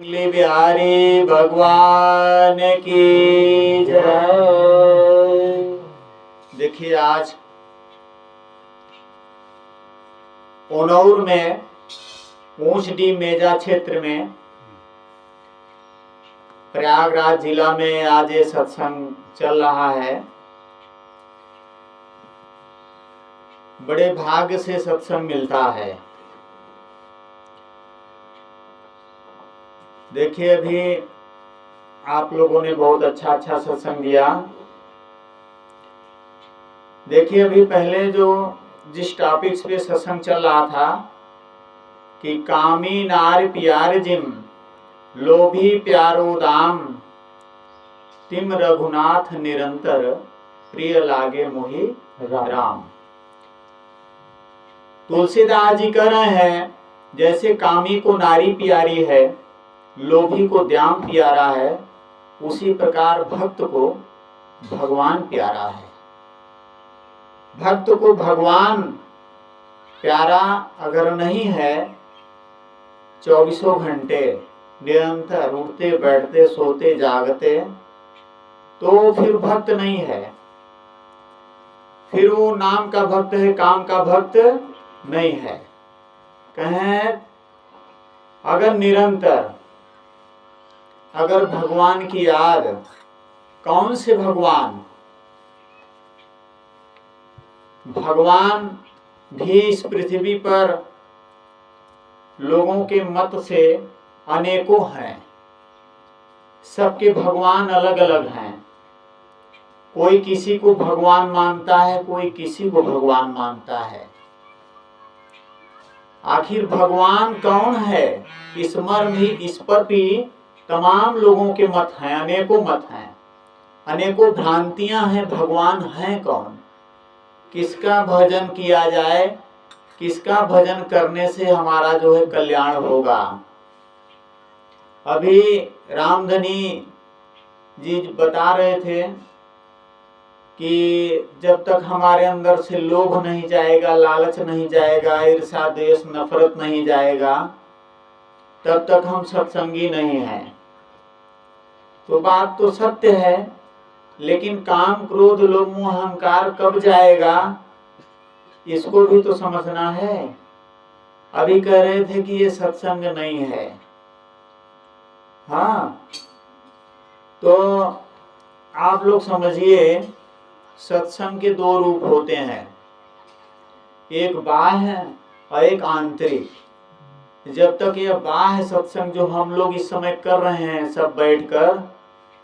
बिहारी भगवान की जय। देखिए आज उन्नौर में ऊंचडी मेजा क्षेत्र में प्रयागराज जिला में आज ये सत्संग चल रहा है। बड़े भाग्य से सत्संग मिलता है। देखिए अभी आप लोगों ने बहुत अच्छा सत्संग दिया। देखिए अभी पहले जिस टॉपिक्स पे सत्संग चल रहा था कि कामी नार प्यार जिम लोभी प्यारो दाम तिम रघुनाथ निरंतर प्रिय लागे मोहि राम। तुलसीदास जी कह रहे हैं जैसे कामी को नारी प्यारी है, लोभी को द्याम प्यारा है, उसी प्रकार भक्त को भगवान प्यारा है। भक्त को भगवान प्यारा अगर नहीं है, 24 घंटे निरंतर उठते बैठते सोते जागते, तो फिर भक्त नहीं है। फिर वो नाम का भक्त है, काम का भक्त नहीं है। कहें अगर निरंतर अगर भगवान की याद, कौन से भगवान? भगवान भी इस पृथ्वी पर लोगों के मत से अनेकों हैं। सबके भगवान अलग अलग हैं। कोई किसी को भगवान मानता है, कोई किसी को भगवान मानता है। आखिर भगवान कौन है? इस पर भी तमाम लोगों के मत हैं, अनेकों मत हैं, अनेकों भ्रांतियां हैं। भगवान है कौन? किसका भजन किया जाए, किसका भजन करने से हमारा कल्याण होगा? अभी रामधनी जी बता रहे थे कि जब तक हमारे अंदर से लोभ नहीं जाएगा, लालच नहीं जाएगा, ईर्ष्या द्वेष नफरत नहीं जाएगा, तब तक हम सत्संगी नहीं हैं। तो बात तो सत्य है, लेकिन काम क्रोध लोभ मोह अहंकार कब जाएगा, इसको भी तो समझना है। अभी कह रहे थे कि ये सत्संग नहीं है। हाँ, तो आप लोग समझिए सत्संग के दो रूप होते हैं, एक बाह्य और एक आंतरिक। जब तक यह बाह्य सत्संग जो हम लोग इस समय कर रहे हैं, सब बैठकर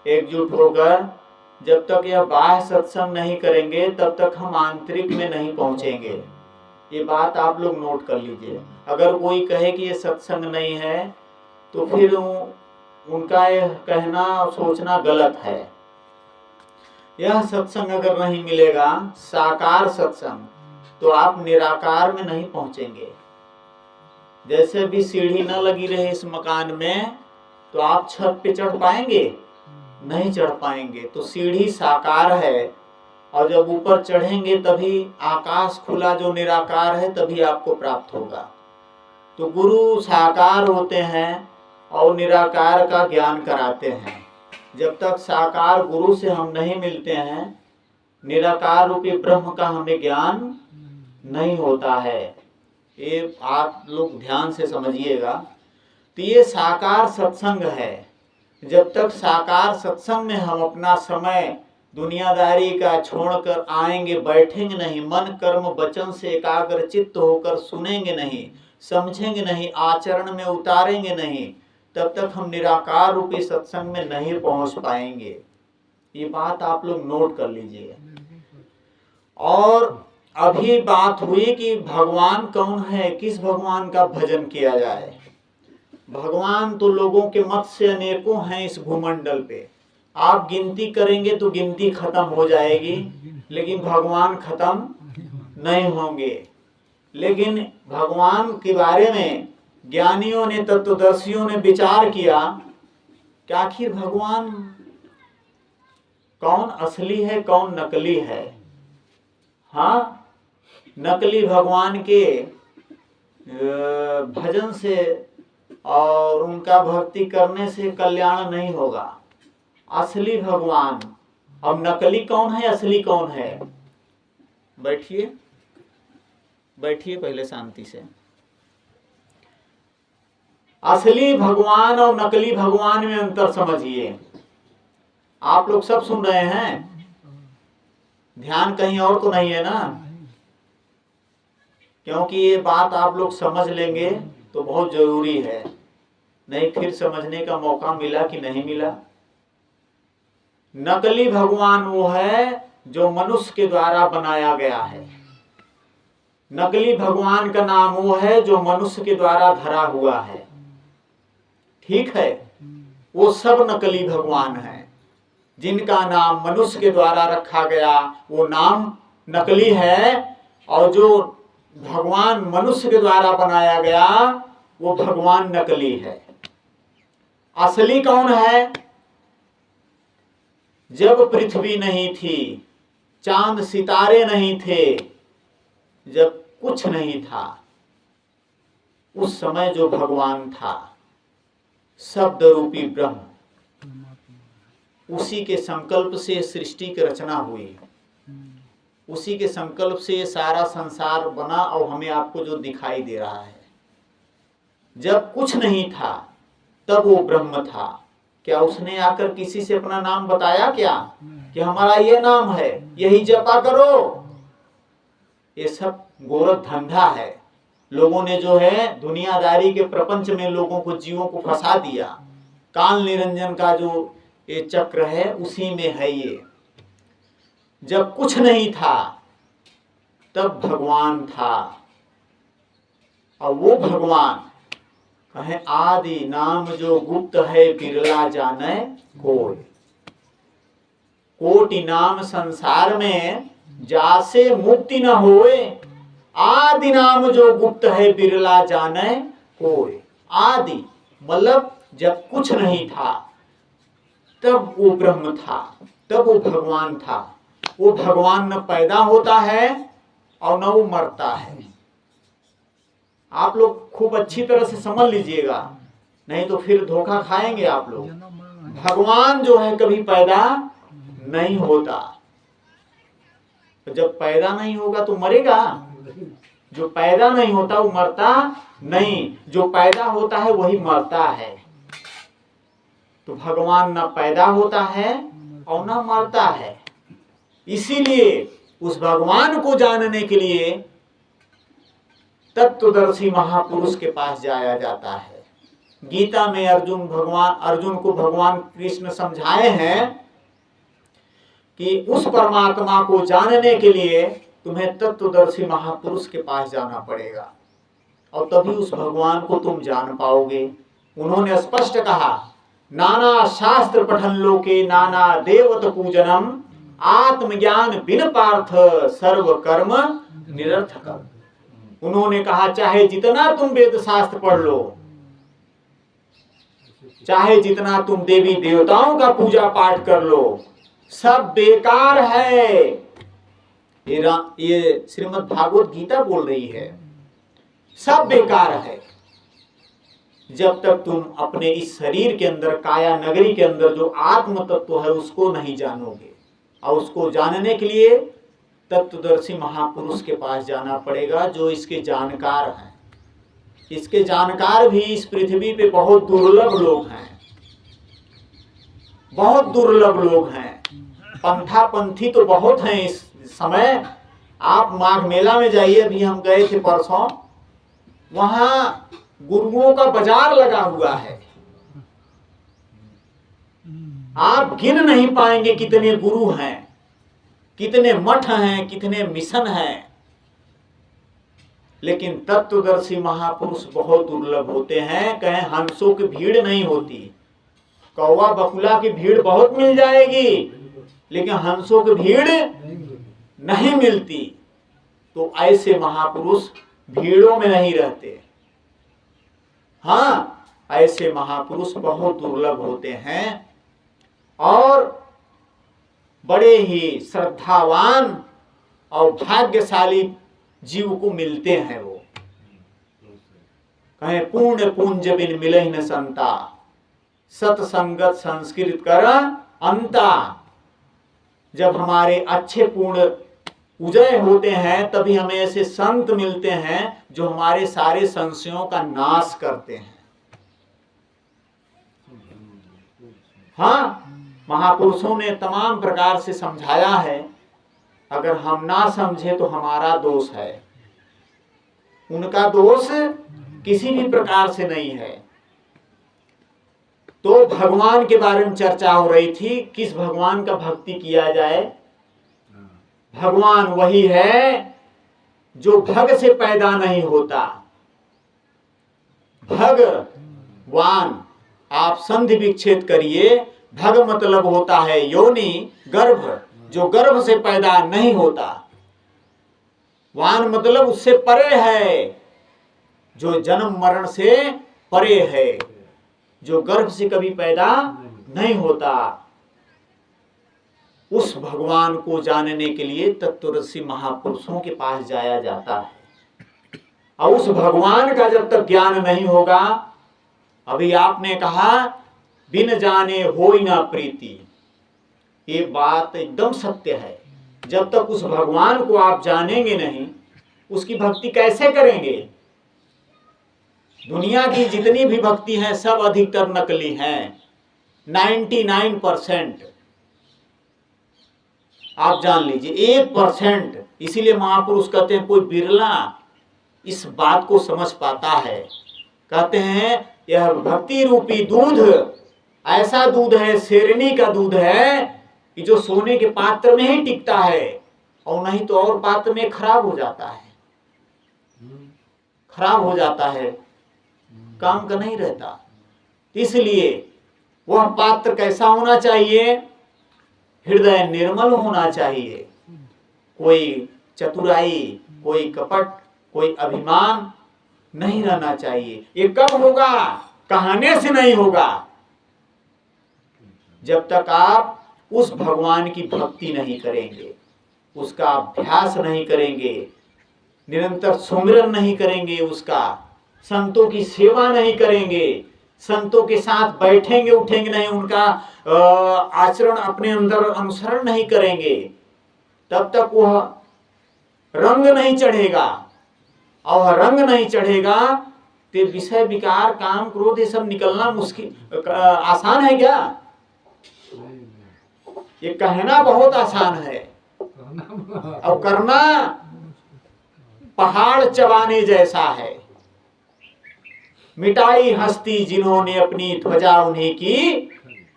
एकजुट होकर, जब तक यह बाह्य सत्संग नहीं करेंगे, तब तक हम आंतरिक में नहीं पहुंचेंगे। ये बात आप लोग नोट कर लीजिए। अगर कोई कहे कि ये सत्संग नहीं है, तो फिर उनका यह कहना सोचना गलत है। यह सत्संग अगर नहीं मिलेगा, साकार सत्संग, तो आप निराकार में नहीं पहुंचेंगे। जैसे भी सीढ़ी न लगी रहे इस मकान में, तो आप छत पे चढ़ पाएंगे? नहीं चढ़ पाएंगे। तो सीढ़ी साकार है, और जब ऊपर चढ़ेंगे तभी आकाश खुला जो निराकार है, तभी आपको प्राप्त होगा। तो गुरु साकार होते हैं और निराकार का ज्ञान कराते हैं। जब तक साकार गुरु से हम नहीं मिलते हैं, निराकार रूपी ब्रह्म का हमें ज्ञान नहीं होता है। ये आप लोग ध्यान से समझिएगा। तो ये साकार सत्संग है। जब तक साकार सत्संग में हम अपना समय दुनियादारी का छोड़कर आएंगे, बैठेंगे नहीं, मन कर्म वचन से एकाग्र चित्त होकर सुनेंगे नहीं, समझेंगे नहीं, आचरण में उतारेंगे नहीं, तब तक हम निराकार रूपी सत्संग में नहीं पहुंच पाएंगे। ये बात आप लोग नोट कर लीजिए। और अभी बात हुई कि भगवान कौन है, किस भगवान का भजन किया जाए। भगवान तो लोगों के मत से अनेकों हैं इस भूमंडल पे। आप गिनती करेंगे तो गिनती खत्म हो जाएगी, लेकिन भगवान खत्म नहीं होंगे। लेकिन भगवान के बारे में ज्ञानियों ने, तत्वदर्शियों ने विचार किया कि आखिर भगवान कौन असली है, कौन नकली है। हाँ, नकली भगवान के भजन से और उनका भक्ति करने से कल्याण नहीं होगा। असली भगवान, अब नकली कौन है, असली कौन है? बैठिए बैठिए पहले शांति से। असली भगवान और नकली भगवान में अंतर समझिए। आप लोग सब सुन रहे हैं, ध्यान कहीं और तो नहीं है ना? क्योंकि ये बात आप लोग समझ लेंगे तो बहुत जरूरी है, नहीं फिर समझने का मौका मिला कि नहीं मिला। नकली भगवान वो है जो मनुष्य के द्वारा बनाया गया है। नकली भगवान का नाम वो है जो मनुष्य के द्वारा धरा हुआ है। ठीक है, वो सब नकली भगवान हैं। जिनका नाम मनुष्य के द्वारा रखा गया वो नाम नकली है, और जो भगवान मनुष्य के द्वारा बनाया गया वो भगवान नकली है। असली कौन है? जब पृथ्वी नहीं थी, चांद सितारे नहीं थे, जब कुछ नहीं था, उस समय जो भगवान था, शब्द रूपी ब्रह्म, उसी के संकल्प से सृष्टि की रचना हुई, उसी के संकल्प से सारा संसार बना और हमें आपको जो दिखाई दे रहा है। जब कुछ नहीं था तब वो ब्रह्म था। क्या उसने आकर किसी से अपना नाम बताया क्या कि हमारा ये नाम है, यही जपा करो? ये सब गोरख धंधा है। लोगों ने जो है दुनियादारी के प्रपंच में लोगों को, जीवों को फंसा दिया। काल निरंजन का जो ये चक्र है उसी में है ये। जब कुछ नहीं था तब भगवान था, और वो भगवान कहे आदि नाम जो गुप्त है बिरला जाने कोई। कोटि नाम संसार में जासे मुक्ति न होए, आदि नाम जो गुप्त है बिरला जाने कोई। आदि मतलब जब कुछ नहीं था तब वो ब्रह्म था, तब वो भगवान था। वो भगवान न पैदा होता है और न वो मरता है। आप लोग खूब अच्छी तरह से समझ लीजिएगा, नहीं तो फिर धोखा खाएंगे आप लोग। भगवान जो है कभी पैदा नहीं होता। तो जब पैदा नहीं होगा तो मरेगा? जो पैदा नहीं होता वो मरता नहीं, जो पैदा होता है वही मरता है। तो भगवान ना पैदा होता है और ना मरता है। इसीलिए उस भगवान को जानने के लिए तत्वदर्शी महापुरुष के पास जाया जाता है। गीता में अर्जुन को भगवान कृष्ण समझाए हैं कि उस परमात्मा को जानने के लिए तुम्हें तत्वदर्शी महापुरुष के पास जाना पड़ेगा, और तभी उस भगवान को तुम जान पाओगे। उन्होंने स्पष्ट कहा, नाना शास्त्र पठन लोके नाना देवत पूजनम, आत्मज्ञान बिन पार्थ सर्व कर्म निरर्थक। उन्होंने कहा चाहे जितना तुम वेद शास्त्र पढ़ लो, चाहे जितना तुम देवी देवताओं का पूजा पाठ कर लो, सब बेकार है। ये श्रीमद् भागवत गीता बोल रही है, सब बेकार है जब तक तुम अपने इस शरीर के अंदर, काया नगरी के अंदर जो आत्म तत्व है उसको नहीं जानोगे। और उसको जानने के लिए तत्वदर्शी महापुरुष के पास जाना पड़ेगा, जो इसके जानकार हैं। इसके जानकार भी इस पृथ्वी पे बहुत दुर्लभ लोग हैं, बहुत दुर्लभ लोग हैं। पंथा पंथी तो बहुत हैं इस समय। आप माघ मेला में जाइए, अभी हम गए थे परसों, वहां गुरुओं का बाजार लगा हुआ है। आप गिन नहीं पाएंगे कितने गुरु हैं, कितने मठ हैं, कितने मिशन हैं। लेकिन तत्वदर्शी महापुरुष बहुत दुर्लभ होते हैं। कहें हंसों की भीड़ नहीं होती, कौवा बकुला की भीड़ बहुत मिल जाएगी, लेकिन हंसों की भीड़ नहीं मिलती। तो ऐसे महापुरुष भीड़ों में नहीं रहते। हाँ, ऐसे महापुरुष बहुत दुर्लभ होते हैं और बड़े ही श्रद्धावान और भाग्यशाली जीव को मिलते हैं। वो कहें पूर्ण पूंज बिन मिलहि न संता, सतसंगत संस्कृत कर अंता। जब हमारे अच्छे पूर्ण उदय होते हैं तभी हमें ऐसे संत मिलते हैं जो हमारे सारे संशयों का नाश करते हैं। हाँ, महापुरुषों ने तमाम प्रकार से समझाया है, अगर हम ना समझे तो हमारा दोष है, उनका दोष किसी भी प्रकार से नहीं है। तो भगवान के बारे में चर्चा हो रही थी, किस भगवान का भक्ति किया जाए। भगवान वही है जो भग से पैदा नहीं होता। भगवान, आप संधि विच्छेद करिए, भग मतलब होता है योनि, गर्भ, जो गर्भ से पैदा नहीं होता। वान मतलब उससे परे है, जो जन्म मरण से परे है, जो गर्भ से कभी पैदा नहीं होता। उस भगवान को जानने के लिए तत्वदर्शी महापुरुषों के पास जाया जाता है। और उस भगवान का जब तक ज्ञान नहीं होगा, अभी आपने कहा बिन जाने होई ना प्रीति, ये बात एकदम सत्य है। जब तक उस भगवान को आप जानेंगे नहीं, उसकी भक्ति कैसे करेंगे। दुनिया की जितनी भी भक्ति है सब अधिकतर नकली हैं, 99%। आप जान लीजिए 1%। इसीलिए महापुरुष कहते हैं कोई बिरला इस बात को समझ पाता है। कहते हैं यह भक्ति रूपी दूध ऐसा दूध है, शेरनी का दूध है कि जो सोने के पात्र में ही टिकता है, और नहीं तो और पात्र में खराब हो जाता है, खराब हो जाता है, काम का नहीं रहता। इसलिए वह पात्र कैसा होना चाहिए, हृदय निर्मल होना चाहिए। कोई चतुराई, कोई कपट, कोई अभिमान नहीं रहना चाहिए। ये कब होगा, कहने से नहीं होगा। जब तक आप उस भगवान की भक्ति नहीं करेंगे, उसका अभ्यास नहीं करेंगे, निरंतर सुमिरन नहीं करेंगे, उसका संतों की सेवा नहीं करेंगे, संतों के साथ बैठेंगे उठेंगे नहीं, उनका आचरण अपने अंदर अनुसरण नहीं करेंगे, तब तक वह रंग नहीं चढ़ेगा। और रंग नहीं चढ़ेगा तो विषय विकार काम क्रोध ये सब निकलना मुश्किल आसान है क्या। ये कहना बहुत आसान है और करना पहाड़ चबाने जैसा है। मिटाई हस्ती जिन्होंने अपनी ध्वजा उन्हीं की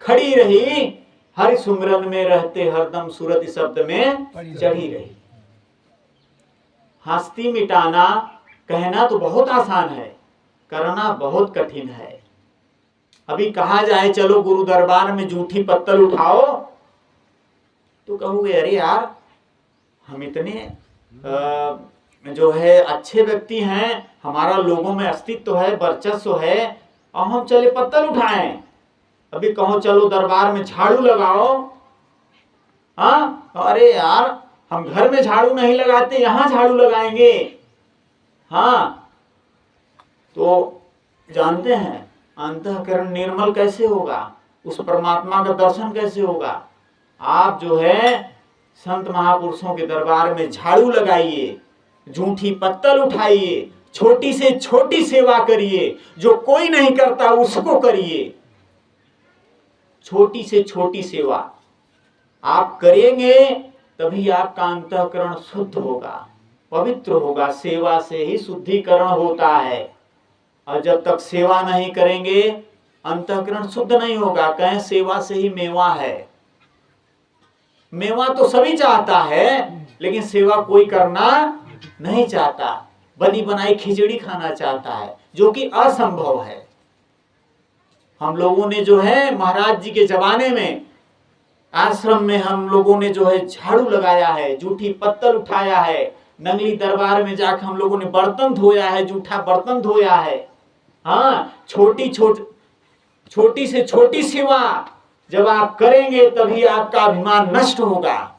खड़ी रही, हरि सुमिरन में रहते हरदम सूरत शब्द में चढ़ी रही। हस्ती मिटाना कहना तो बहुत आसान है, करना बहुत कठिन है। अभी कहा जाए चलो गुरु दरबार में जूठी पत्तल उठाओ, तो कहोगे अरे यार हम इतने जो है अच्छे व्यक्ति हैं, हमारा लोगों में अस्तित्व है, वर्चस्व है, और हम चले पत्तल उठाएं। अभी कहो चलो दरबार में झाड़ू लगाओ, हाँ अरे यार हम घर में झाड़ू नहीं लगाते, यहां झाड़ू लगाएंगे। हाँ, तो जानते हैं अंतःकरण निर्मल कैसे होगा, उस परमात्मा का दर्शन कैसे होगा। आप जो है संत महापुरुषों के दरबार में झाड़ू लगाइए, जूठी पत्तल उठाइए, छोटी से छोटी सेवा करिए, जो कोई नहीं करता उसको करिए। छोटी से छोटी सेवा आप करेंगे तभी आपका अंतःकरण शुद्ध होगा, पवित्र होगा। सेवा से ही शुद्धिकरण होता है, और जब तक सेवा नहीं करेंगे अंतःकरण शुद्ध नहीं होगा। कहें सेवा से ही मेवा है, मेवा तो सभी चाहता है, लेकिन सेवा कोई करना नहीं चाहता, बनी बनाई खिचड़ी खाना चाहता है, जो कि असंभव है। हम लोगों ने जो है महाराज जी के जमाने में आश्रम में हम लोगों ने जो है झाड़ू लगाया है, जूठी पत्तल उठाया है, नंगली दरबार में जाकर हम लोगों ने बर्तन धोया है, जूठा बर्तन धोया है। हाँ, छोटी से छोटी सेवा जब आप करेंगे तभी आपका अभिमान नष्ट होगा।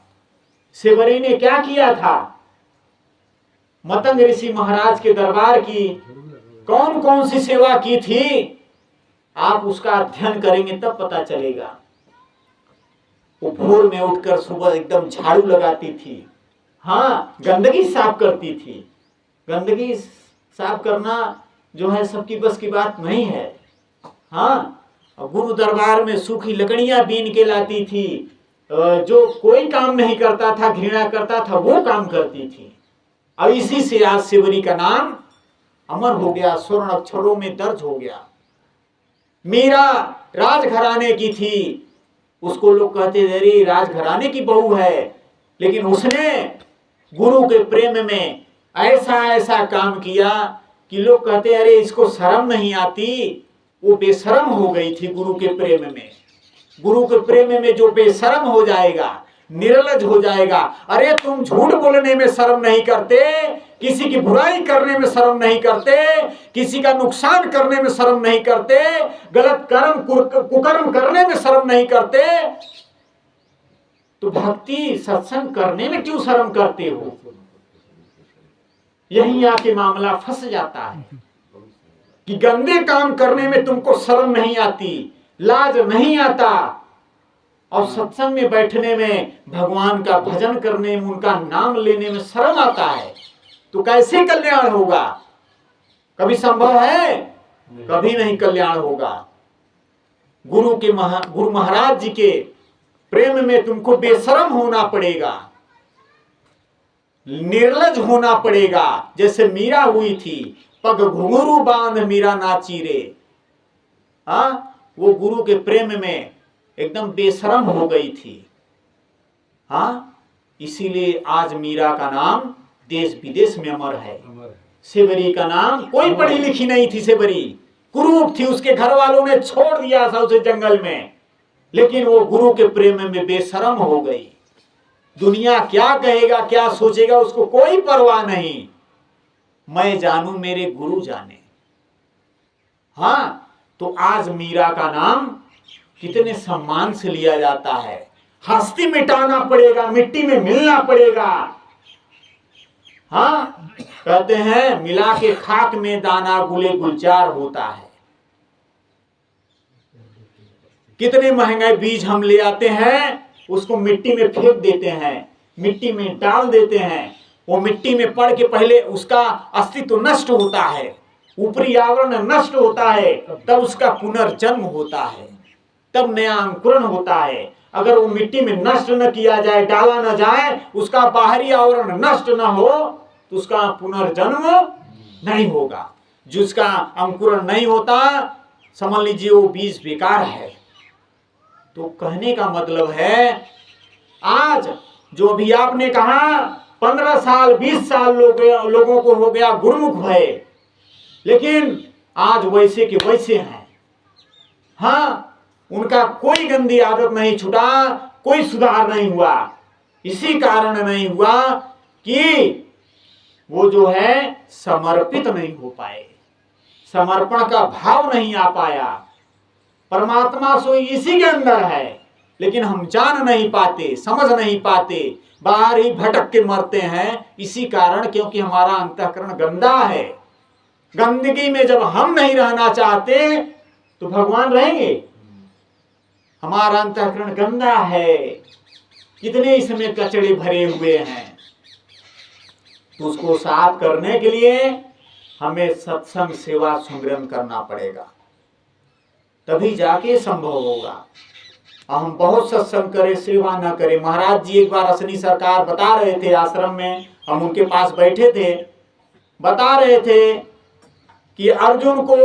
सेवरी ने क्या किया था, मतंग ऋषि महाराज के दरबार की कौन कौन सी सेवा की थी, आप उसका अध्ययन करेंगे तब पता चलेगा। वो भोर में उठकर सुबह एकदम झाड़ू लगाती थी, हाँ गंदगी साफ करती थी। गंदगी साफ करना जो है सबकी बस की बात नहीं है। हाँ, गुरु दरबार में सूखी लकड़ियां बीन के लाती थी, जो कोई काम नहीं करता था, घृणा करता था, वो काम करती थी। और इसी से आज सेवरी का नाम अमर हो गया, स्वर्ण अक्षरों में दर्ज हो गया। मीरा राजघराने की थी, उसको लोग कहते थे अरे राजघराने की बहू है, लेकिन उसने गुरु के प्रेम में ऐसा ऐसा काम किया कि लोग कहते अरे इसको शर्म नहीं आती। वो बेशरम हो गई थी गुरु के प्रेम में। गुरु के प्रेम में जो बेशरम हो जाएगा, निर्लज हो जाएगा, अरे तुम झूठ बोलने में शर्म नहीं करते, किसी की बुराई करने में शर्म नहीं करते, किसी का नुकसान करने में शर्म नहीं करते, गलत कर्म कुकर्म करने में शर्म नहीं करते, तो भक्ति सत्संग करने में क्यों शर्म करते हो? यही आके मामला फंस जाता है कि गंदे काम करने में तुमको शर्म नहीं आती, लाज नहीं आता, और सत्संग में बैठने में, भगवान का भजन करने में, उनका नाम लेने में शर्म आता है, तो कैसे कल्याण होगा? कभी संभव है? कभी नहीं कल्याण होगा। गुरु महाराज जी के प्रेम में तुमको बेशरम होना पड़ेगा, निर्लज होना पड़ेगा, जैसे मीरा हुई थी। पग घुंघरू बांध मीरा नाची रे। वो गुरु के प्रेम में एकदम बेशरम हो गई थी। इसीलिए आज मीरा का नाम देश विदेश में अमर है। सेवरी का नाम, कोई पढ़ी लिखी नहीं थी सेवरी, कुरूप थी, उसके घर वालों ने छोड़ दिया था उसे जंगल में, लेकिन वो गुरु के प्रेम में बेशरम हो गई। दुनिया क्या कहेगा, क्या सोचेगा, उसको कोई परवाह नहीं। मैं जानू मेरे गुरु जाने। तो आज मीरा का नाम कितने सम्मान से लिया जाता है। हस्ती मिटाना पड़ेगा, मिट्टी में मिलना पड़ेगा। कहते हैं मिला के खाक में दाना गुले गुलजार होता है। कितने महंगे बीज हम ले आते हैं, उसको मिट्टी में फेंक देते हैं, मिट्टी में डाल देते हैं। वो मिट्टी में पड़ के पहले उसका अस्तित्व नष्ट होता है, ऊपरी आवरण नष्ट होता है, तब उसका पुनर्जन्म होता है, तब नया अंकुरण होता है। अगर वो मिट्टी में नष्ट न किया जाए, डाला न जाए, उसका बाहरी आवरण नष्ट न हो, तो उसका पुनर्जन्म नहीं होगा। जिसका अंकुरण नहीं होता, समझ लीजिए वो बीज बेकार है। तो कहने का मतलब है, आज जो भी आपने कहा 15 साल 20 साल लोगों को हो गया गुरुमुख भय, लेकिन आज वैसे के वैसे हैं। उनका कोई गंदी आदत नहीं छूटा, कोई सुधार नहीं हुआ। इसी कारण नहीं हुआ कि वो जो है समर्पित नहीं हो पाए, समर्पण का भाव नहीं आ पाया। परमात्मा सोई इसी के अंदर है, लेकिन हम जान नहीं पाते, समझ नहीं पाते, बाहर ही भटक के मरते हैं। इसी कारण, क्योंकि हमारा अंतःकरण गंदा है। गंदगी में जब हम नहीं रहना चाहते तो भगवान रहेंगे? हमारा अंतःकरण गंदा है, कितने इसमें कचड़े भरे हुए हैं। तो उसको साफ करने के लिए हमें सत्संग सेवा सुमिरन करना पड़ेगा, तभी जाके संभव होगा। हम बहुत सत्संग करें, सेवा न करें। महाराज जी एक बार असनी सरकार बता रहे थे, आश्रम में हम उनके पास बैठे थे, बता रहे थे कि अर्जुन को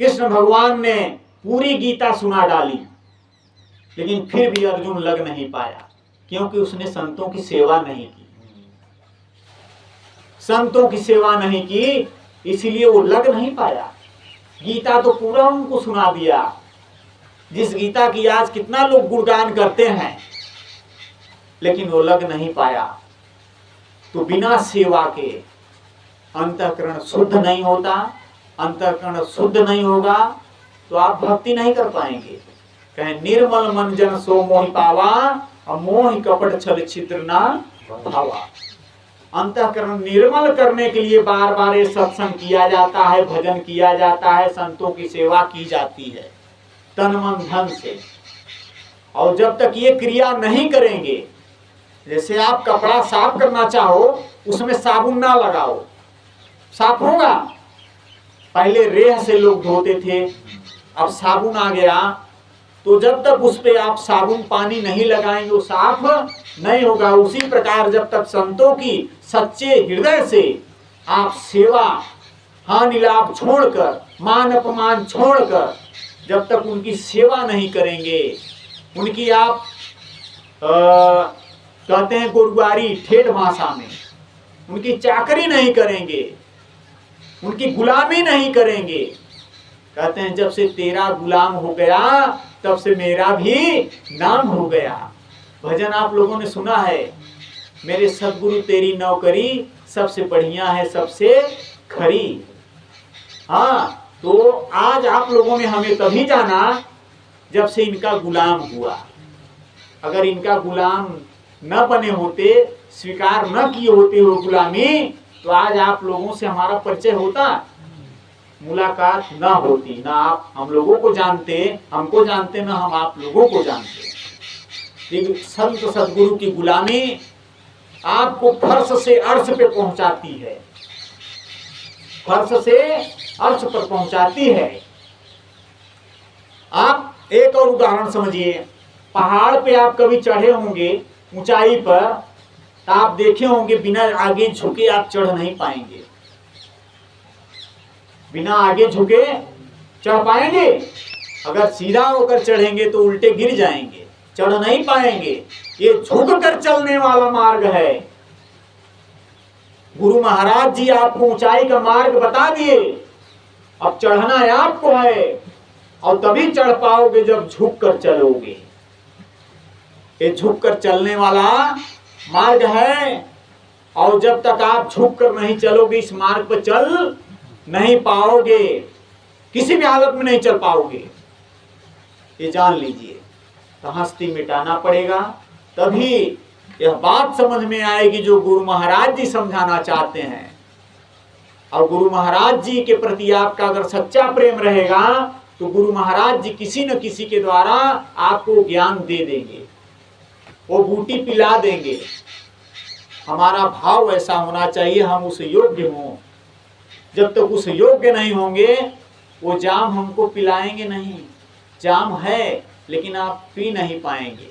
कृष्ण भगवान ने पूरी गीता सुना डाली, लेकिन फिर भी अर्जुन लग नहीं पाया, क्योंकि उसने संतों की सेवा नहीं की। संतों की सेवा नहीं की, इसलिए वो लग नहीं पाया। गीता तो पूरा उनको सुना दिया, जिस गीता की आज कितना लोग गुणगान करते हैं, लेकिन वो लग नहीं पाया। तो बिना सेवा के अंतःकरण शुद्ध नहीं होता। अंतःकरण शुद्ध नहीं होगा तो आप भक्ति नहीं कर पाएंगे। कहें निर्मल मन जन सो मोहि पावा, और मोहि कपट छल छिद्र ना भावा। अंतःकरण निर्मल करने के लिए बार बार ये सत्संग किया जाता है, भजन किया जाता है, संतों की सेवा की जाती है तन मन धन से। और जब तक ये क्रिया नहीं करेंगे, जैसे आप कपड़ा साफ करना चाहो उसमें साबुन ना लगाओ, साफ होगा? पहले रेह से लोग धोते थे, अब साबुन आ गया, तो जब तक उस पे आप साबुन पानी नहीं लगाएंगे वो साफ नहीं होगा। उसी प्रकार जब तक संतों की सच्चे हृदय से आप सेवा हानि लाभ छोड़कर, मान अपमान छोड़कर जब तक उनकी सेवा नहीं करेंगे, उनकी आप कहते हैं गुरुवारी ठेठ भाषा में, उनकी चाकरी नहीं करेंगे, उनकी गुलामी नहीं करेंगे। कहते हैं जब से तेरा गुलाम हो गया तब से मेरा भी नाम हो गया। भजन आप लोगों ने सुना है, मेरे सद्गुरु तेरी नौकरी सबसे बढ़िया है सबसे खरी। हाँ, तो आज आप लोगों ने हमें तभी जाना जब से इनका गुलाम हुआ। अगर इनका गुलाम न बने होते, स्वीकार न किए होते हो गुलामी, तो आज आप लोगों से हमारा परिचय होता, मुलाकात ना होती, ना आप हम लोगों को जानते, हमको जानते, ना हम आप लोगों को जानते। संत सद्गुरु की गुलामी आपको फर्श से अर्श पे पहुंचाती है, फर्श से अर्श पर पहुंचाती है। आप एक और उदाहरण समझिए, पहाड़ पे आप कभी चढ़े होंगे ऊंचाई पर, तो आप देखे होंगे बिना आगे झुके आप चढ़ नहीं पाएंगे। बिना आगे झुके चढ़ पाएंगे? अगर सीधा होकर चढ़ेंगे तो उल्टे गिर जाएंगे, चढ़ नहीं पाएंगे। ये झुक कर चलने वाला मार्ग है। गुरु महाराज जी आपको ऊंचाई का मार्ग बता दिए, अब चढ़ना आपको है, और तभी चढ़ पाओगे जब झुक कर चलोगे। ये झुक कर चलने वाला मार्ग है, और जब तक आप झुक कर नहीं चलोगे इस मार्ग पर चल नहीं पाओगे, किसी भी हालत में नहीं चल पाओगे, ये जान लीजिए। तो हस्ती मिटाना पड़ेगा, तभी यह बात समझ में आएगी जो गुरु महाराज जी समझाना चाहते हैं। और गुरु महाराज जी के प्रति आपका अगर सच्चा प्रेम रहेगा तो गुरु महाराज जी किसी न किसी के द्वारा आपको ज्ञान दे देंगे, वो बूटी पिला देंगे। हमारा भाव ऐसा होना चाहिए, हम उस योग्य हों। जब तक उस योग्य नहीं होंगे वो जाम हमको पिलाएंगे नहीं। जाम है लेकिन आप पी नहीं पाएंगे,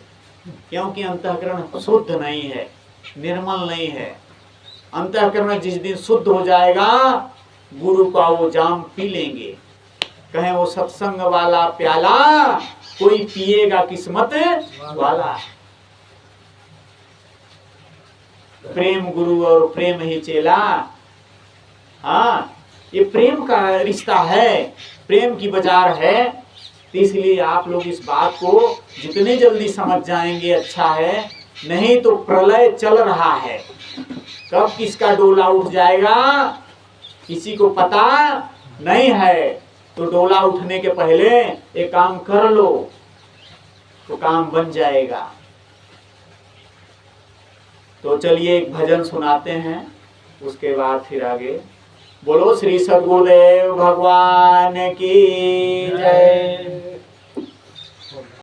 क्योंकि अंतःकरण शुद्ध नहीं है, निर्मल नहीं है। अंतःकरण जिस दिन शुद्ध हो जाएगा गुरु का वो जाम पी लेंगे। कहें वो सत्संग वाला प्याला कोई पिएगा किस्मत वाला। प्रेम गुरु और प्रेम ही चेला। हाँ, ये प्रेम का रिश्ता है, प्रेम की बाजार है। तो इसलिए आप लोग इस बात को जितने जल्दी समझ जाएंगे अच्छा है, नहीं तो प्रलय चल रहा है। कब किसका डोला उठ जाएगा किसी को पता नहीं है। तो डोला उठने के पहले एक काम कर लो तो काम बन जाएगा। तो चलिए एक भजन सुनाते हैं, उसके बाद फिर आगे। बोलो श्री सद्गुरुदेव भगवान की जय।